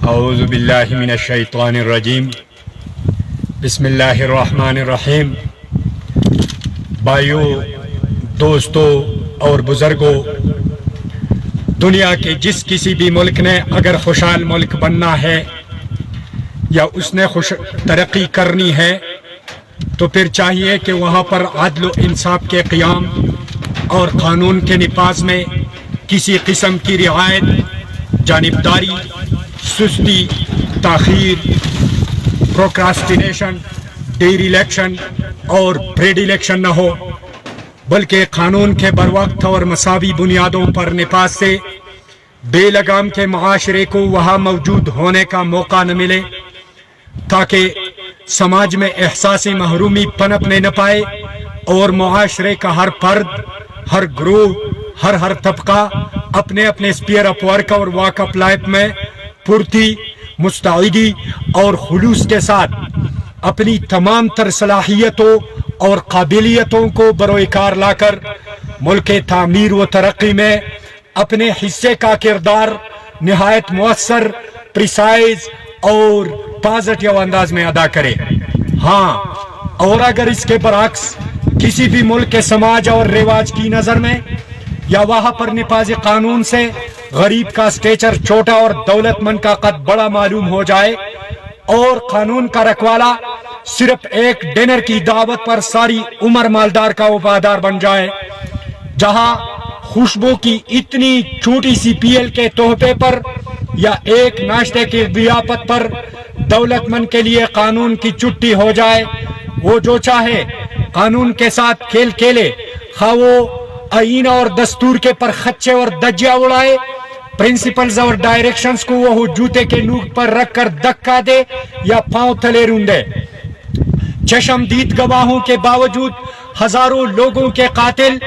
اعوذ باللہ من الشیطان الرجیم بسم اللہ الرحمن الرحیم۔ بھائیوں، دوستوں اور بزرگوں، دنیا کے جس کسی بھی ملک نے اگر خوشحال ملک بننا ہے یا اس نے ترقی کرنی ہے تو پھر چاہیے کہ وہاں پر عدل و انصاف کے قیام اور قانون کے نفاذ میں کسی قسم کی رعایت، جانبداری، سستی، تاخیر، پروکراسٹینیشن، ڈیر الیکشن اور پریڈ الیکشن نہ ہو، بلکہ قانون کے بروقت اور مساوی بنیادوں پر نفاذ سے بے لگام کے معاشرے کو وہاں موجود ہونے کا موقع نہ ملے، تاکہ سماج میں احساسی محرومی پنپنے نہ پائے اور معاشرے کا ہر فرد، ہر گروہ، ہر طبقہ اپنے اپنے اسپیئر آف ورک اور واک آف لائف میں پرتی، مستعدی اور خلوص کے ساتھ اپنی تمام تر صلاحیتوں اور قابلیتوں کو بروئے کار لا کر ملک تعمیر و ترقی میں اپنے حصے کا کردار نہایت مؤثر، پریسائز اور پازیٹیو انداز میں ادا کرے۔ ہاں، اور اگر اس کے برعکس کسی بھی ملک کے سماج اور رواج کی نظر میں یا وہاں پر نفاذ قانون سے غریب کا سٹیچر چھوٹا اور دولت مند کا قد بڑا معلوم ہو جائے اور قانون کا رکھوالا صرف ایک ڈنر کی دعوت پر ساری عمر مالدار کا وفادار بن جائے، جہاں خوشبو کی اتنی چھوٹی سی پیل کے تحفے پر یا ایک ناشتے کی ضیافت پر دولت مند کے لیے قانون کی چھٹی ہو جائے، وہ جو چاہے قانون کے ساتھ کھیل کھیلے، خواہ وہ آئین اور دستور کے پر خدشے اور دجیاں اڑائے، پرنسپلز اور ڈائریکشنز کو وہ جوتے کے نوک پر رکھ کر دھکا دے یا پاؤں تلے روندے۔ چشم دید گواہوں کے باوجود ہزاروں لوگوں کے قاتل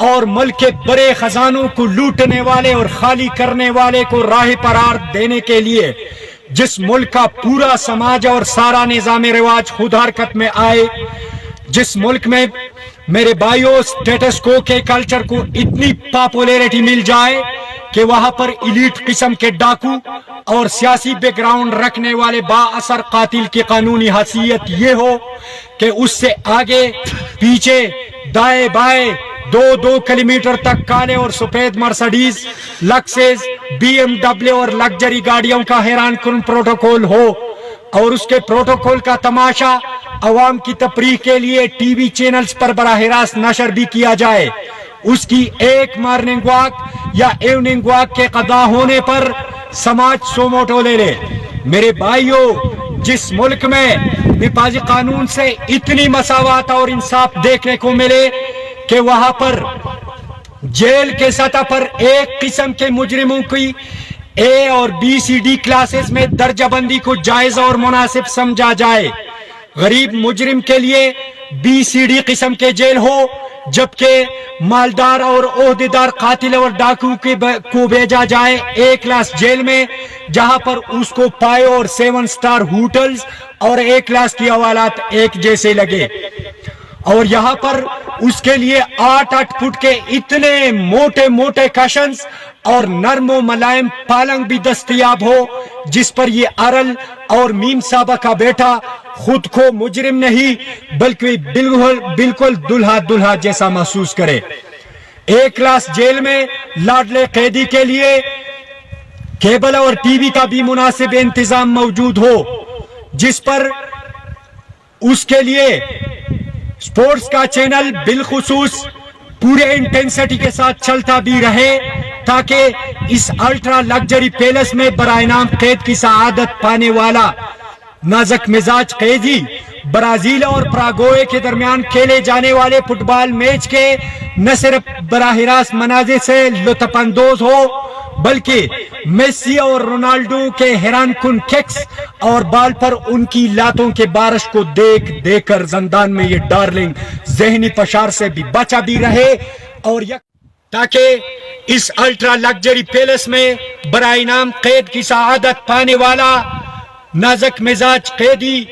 اور ملک کے بڑے خزانوں کو لوٹنے والے اور خالی کرنے والے کو راہ قرار دینے کے لیے جس ملک کا پورا سماج اور سارا نظام رواج خود حرکت میں آئے، جس ملک میں میرے بھائیوں اسٹیٹس کو کے کلچر کو اتنی پاپولیرٹی مل جائے کہ وہاں پر ایلیٹ قسم کے ڈاکو اور سیاسی بیک گراؤنڈ رکھنے والے با اثر قاتل کی قانونی حیثیت یہ ہو کہ اس سے آگے پیچھے دائیں بائیں 2 کلومیٹر تک کالے اور سفید مرسڈیز، لکسس، بی ایم ڈبلیو اور لگژری گاڑیوں کا حیران کن پروٹوکول ہو، اور اس کے پروٹوکول کا تماشا عوام کی تفریح کے لیے ٹی وی چینلز پر براہ راست نشر بھی کیا جائے۔ اس کی ایک مارننگ واک یا ایوننگ واک کے قضا ہونے پر سماج سوموٹو لے لے۔ میرے بھائیوں، جس ملک میں نفاذ قانون سے اتنی مساوات اور انصاف دیکھنے کو ملے کہ وہاں پر جیل کے سطح پر ایک قسم کے مجرموں کی اے اور بی سی ڈی کلاسز میں درجہ بندی کو جائز اور مناسب سمجھا جائے، غریب مجرم کے لیے بی سی ڈی قسم کے جیل ہو، جبکہ مالدار اور عہدیدار قاتل اور ڈاکو کو بھیجا جائے اے کلاس جیل میں، جہاں پر اس کو 5 اور 7 سٹار ہوٹلز اور اے کلاس کی حوالات ایک جیسے لگے، اور یہاں پر اس کے لیے 8 فٹ کے اتنے موٹے کشنز اور نرم و ملائم پالنگ بھی دستیاب ہو جس پر یہ ارل اور میم صاحبہ کا بیٹا خود کو مجرم نہیں بلکہ بالکل دلہا جیسا محسوس کرے۔ ایک کلاس جیل میں لاڈلے قیدی کے لیے کیبل اور ٹی وی کا بھی مناسب انتظام موجود ہو، جس پر اس کے لیے سپورٹس کا چینل بالخصوص پورے انٹینسٹی کے ساتھ چلتا بھی رہے، تاکہ اس الٹرا لگژری پیلس میں برائے نام قید کی سعادت پانے والا نازک مزاج قیدی برازیل اور پراگوئے کے درمیان کھیلے جانے والے فٹ بال میچ کے نہ صرف براہ راست مناظر سے لطف اندوز ہو، بلکہ میسی اور رونالڈو کے حیران کن ککس اور بال پر ان کی لاتوں کے بارش کو دیکھ کر زندان میں یہ ڈارلنگ ذہنی فشار سے بھی بچا بھی رہے، اور تاکہ اس الٹرا لگژری پیلس میں برائے نام قید کی سعادت پانے والا نازک مزاج قیدی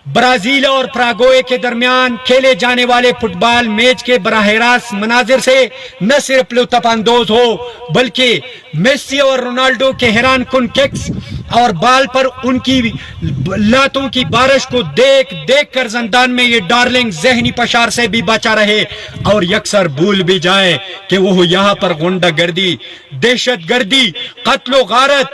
برازیل اور پراگوئے کے درمیان کھیلے جانے والے فٹ بال میچ کے براہ راست مناظر سے نہ صرف لطف اندوز ہو بلکہ میسی اور رونالڈو کے حیران کن ککس اور بال پر ان کی لاتوں کی بارش کو دیکھ دیکھ کر زندان میں یہ ڈارلنگ ذہنی پشار سے بھی بچا رہے اور یکسر بھول بھی جائے کہ وہ یہاں پر غنڈہ گردی، دہشت گردی، قتل و غارت،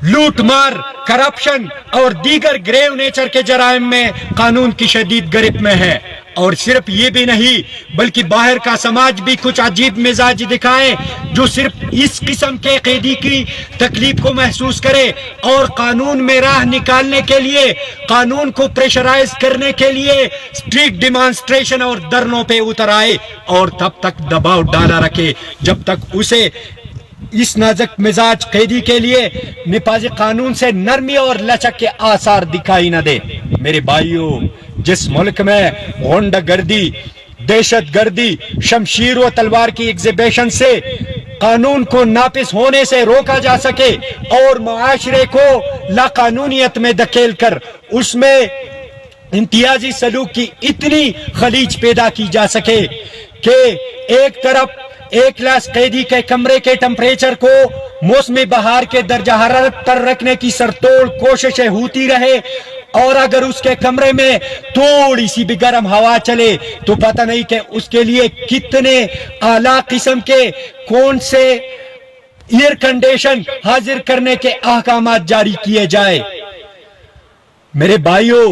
لوٹ مار، کرپشن اور دیگر گریو نیچر کے جرائم میں قانون کی شدید گرفت میں ہے۔ اور صرف یہ بھی نہیں بلکہ باہر کا سماج بھی کچھ عجیب مزاج دکھائے جو صرف اس قسم کے قیدی کی تکلیف کو محسوس کرے اور قانون میں راہ نکالنے کے لیے، قانون کو پریشرائز کرنے کے لیے اسٹریٹ ڈیمانسٹریشن اور دھرنوں پہ اتر آئے اور تب تک دباؤ ڈالا رکھے جب تک اسے اس نازک مزاج قیدی کے لیے نفاذ قانون سے نرمی اور لچک کے آثار دکھائی نہ دے۔ میرے بھائیوں، جس ملک میں غنڈہ گردی، دہشت گردی، شمشیر و تلوار کی ایگزیبیشن سے قانون کو نافذ ہونے سے روکا جا سکے اور معاشرے کو لاقانونیت میں دھکیل کر اس میں امتیازی سلوک کی اتنی خلیج پیدا کی جا سکے کہ ایک طرف ایک کلاس قیدی کے کمرے کے ٹمپریچر کو موسم بہار کے درجہ حرارت پر رکھنے کی سرتوڑ کوششیں ہوتی رہے، اور اگر اس کے کمرے میں تھوڑی سی بھی گرم ہوا چلے تو پتہ نہیں کہ اس کے لیے کتنے اعلیٰ قسم کے کون سے ایئر کنڈیشن حاضر کرنے کے احکامات جاری کیے جائے۔ میرے بھائیوں،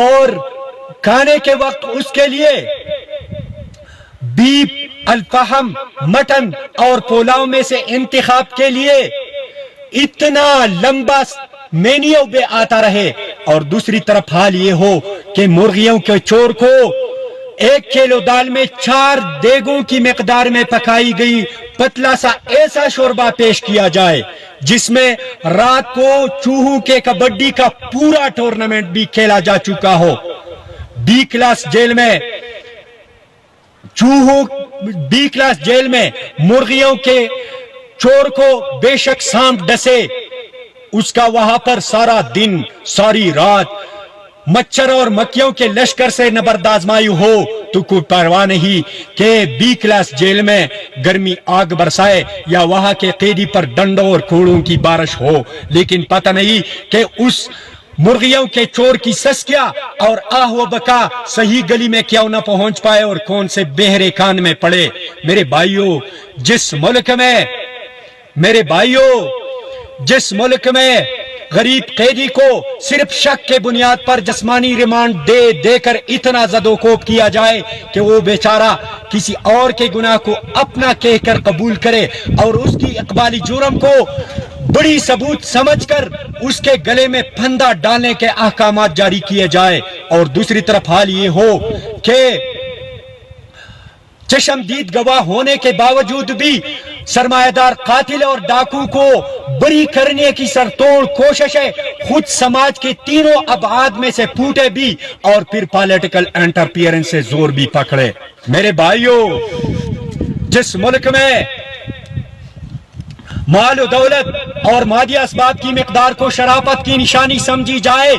اور کھانے کے وقت اس کے لیے بیف، الفحم، مٹن اور پولاؤ میں سے انتخاب کے لیے اتنا لمبا مینیو بھی آتا رہے، اور دوسری طرف حال یہ ہو کہ مرغیوں کے چور کو 1 کلو دال میں 4 دیگوں کی مقدار میں پکائی گئی پتلا سا ایسا شوربہ پیش کیا جائے جس میں رات کو چوہوں کے کبڈی کا پورا ٹورنامنٹ بھی کھیلا جا چکا ہو۔ بی کلاس جیل میں مرغیوں کے چور کو بے شک سانپ ڈسے، اس کا وہاں پر سارا دن ساری رات مچھر اور مکھیوں کے لشکر سے نبرد آزمائی ہو تو کوئی پرواہ نہیں کہ بی کلاس جیل میں گرمی آگ برسائے یا وہاں کے قیدی پر ڈنڈوں اور کوڑوں کی بارش ہو، لیکن پتہ نہیں کہ اس مرغیوں کے چور کی سسکیا اور آہ و بکا صحیح گلی میں کیوں نہ پہنچ پائے اور کون سے بہرے کان میں پڑے۔ میرے بھائیوں، جس ملک میں غریب قیدی کو صرف شک کے بنیاد پر جسمانی ریمانڈ دے کر اتنا زد و کوب کیا جائے کہ وہ بیچارہ کسی اور کے گناہ کو اپنا کہہ کر قبول کرے اور اس کی اقبالی جرم کو بڑی ثبوت سمجھ کر اس کے گلے میں پھندا ڈالنے کے احکامات جاری کیے جائے، اور دوسری طرف حال یہ ہو کہ چشمدید گواہ ہونے کے باوجود بھی سرمایہ دار قاتل اور ڈاکو کو بری کرنے کی سرتوڑ کوششیں خود سماج کے تینوں ابعاد میں سے پھوٹے بھی اور پھر پالیٹیکل انٹرفیئرنس سے زور بھی پکڑے۔ میرے بھائیوں، جس ملک میں مال و دولت اور مادی اسباب کی مقدار کو شرافت کی نشانی سمجھی جائے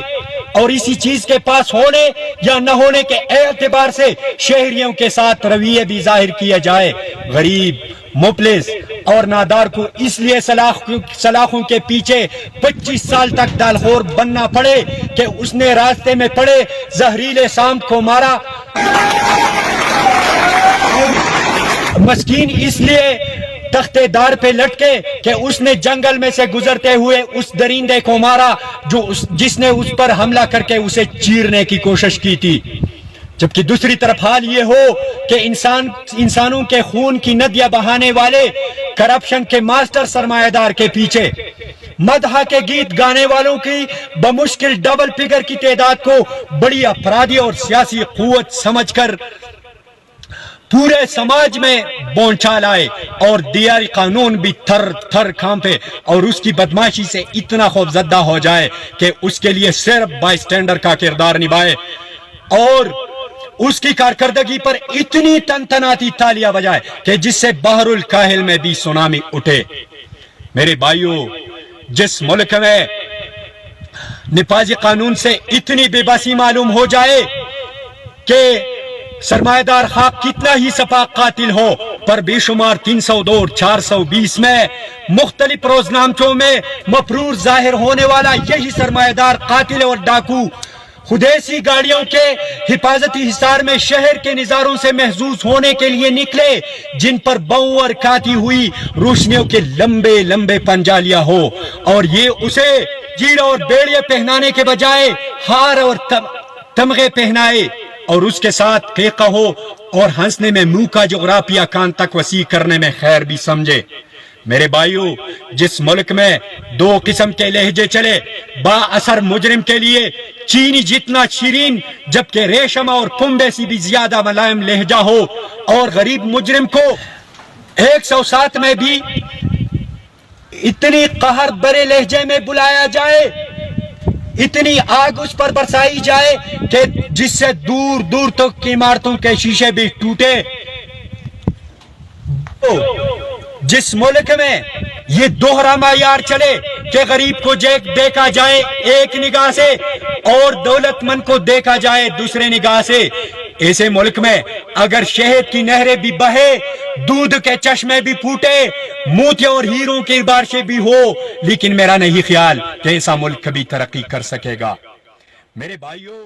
اور اسی چیز کے پاس ہونے یا نہ ہونے کے اعتبار سے شہریوں کے ساتھ رویے بھی ظاہر کیا جائے، غریب، مفلس اور نادار کو اس لیے سلاخوں کے پیچھے 25 سال تک دالخور بننا پڑے کہ اس نے راستے میں پڑے زہریلے سانپ کو مارا، مسکین اس لیے تختے دار پہ لٹکے کہ اس نے جنگل میں سے گزرتے ہوئے اس درندے کو مارا جس نے اس پر حملہ کر کے اسے چیرنے کی کوشش کی تھی۔ جبکہ دوسری طرف حال یہ ہو کہ انسانوں کے خون کی ندیاں بہانے والے کرپشن کے ماسٹر سرمایہ دار کے پیچھے مدح کے گیت گانے والوں کی بمشکل ڈبل فگر کی تعداد کو بڑی افرادی اور سیاسی قوت سمجھ کر پورے سماج میں بونچال آئے اور دیاری قانون بھی تھر تھر کانپے اور اس کی بدماشی سے اتنا خوفزدہ ہو جائے کہ اس کے لیے صرف بائی سٹینڈر کا کردار نبھائے اور اس کی کارکردگی پر اتنی تنتناتی تالیاں بجائے کہ جس سے بحر الکاہل میں بھی سونامی اٹھے۔ میرے بھائیوں، جس ملک میں نفاذ قانون سے اتنی بے بسی معلوم ہو جائے کہ سرمایہ دار خواہ کتنا ہی سپاہ قاتل ہو پر بے شمار 302 اور 420 میں مختلف روزنامچوں میں مفرور ظاہر ہونے والا یہی سرمایہ دار قاتل اور ڈاکو خودیسی گاڑیوں کے حفاظتی حصار میں شہر کے نظاروں سے محظوظ ہونے کے لیے نکلے، جن پر بوں اور کاتی ہوئی روشنیوں کے لمبے لمبے پنجالیاں ہو، اور یہ اسے جیرہ اور بیڑیے پہنانے کے بجائے ہار اور تمغے پہنائے، اور اس کے ساتھ قیقہ ہو اور ہنسنے میں منہ کا جغرافیہ کان تک وسیع کرنے میں خیر بھی سمجھے۔ میرے بھائیو، جس ملک میں دو قسم کے لہجے چلے، با اثر مجرم کے لیے چینی جتنا شیرین جبکہ ریشم اور کنبے سے بھی زیادہ ملائم لہجہ ہو، اور غریب مجرم کو 107 میں بھی اتنی قہر برے لہجے میں بلایا جائے، اتنی آگ اس پر برسائی جائے کہ جس سے دور دور تک کی عمارتوں کے شیشے بھی ٹوٹے۔ جس ملک میں یہ دوہرا معیار چلے کہ غریب کو دیکھا جائے ایک نگاہ سے اور دولت مند کو دیکھا جائے دوسرے نگاہ سے، ایسے ملک میں اگر شہد کی نہریں بھی بہے، دودھ کے چشمے بھی پھوٹے، موتیوں اور ہیروں کی بارشیں بھی ہو، لیکن میرا نہیں خیال کہ ایسا ملک کبھی ترقی کر سکے گا۔ میرے بھائیوں،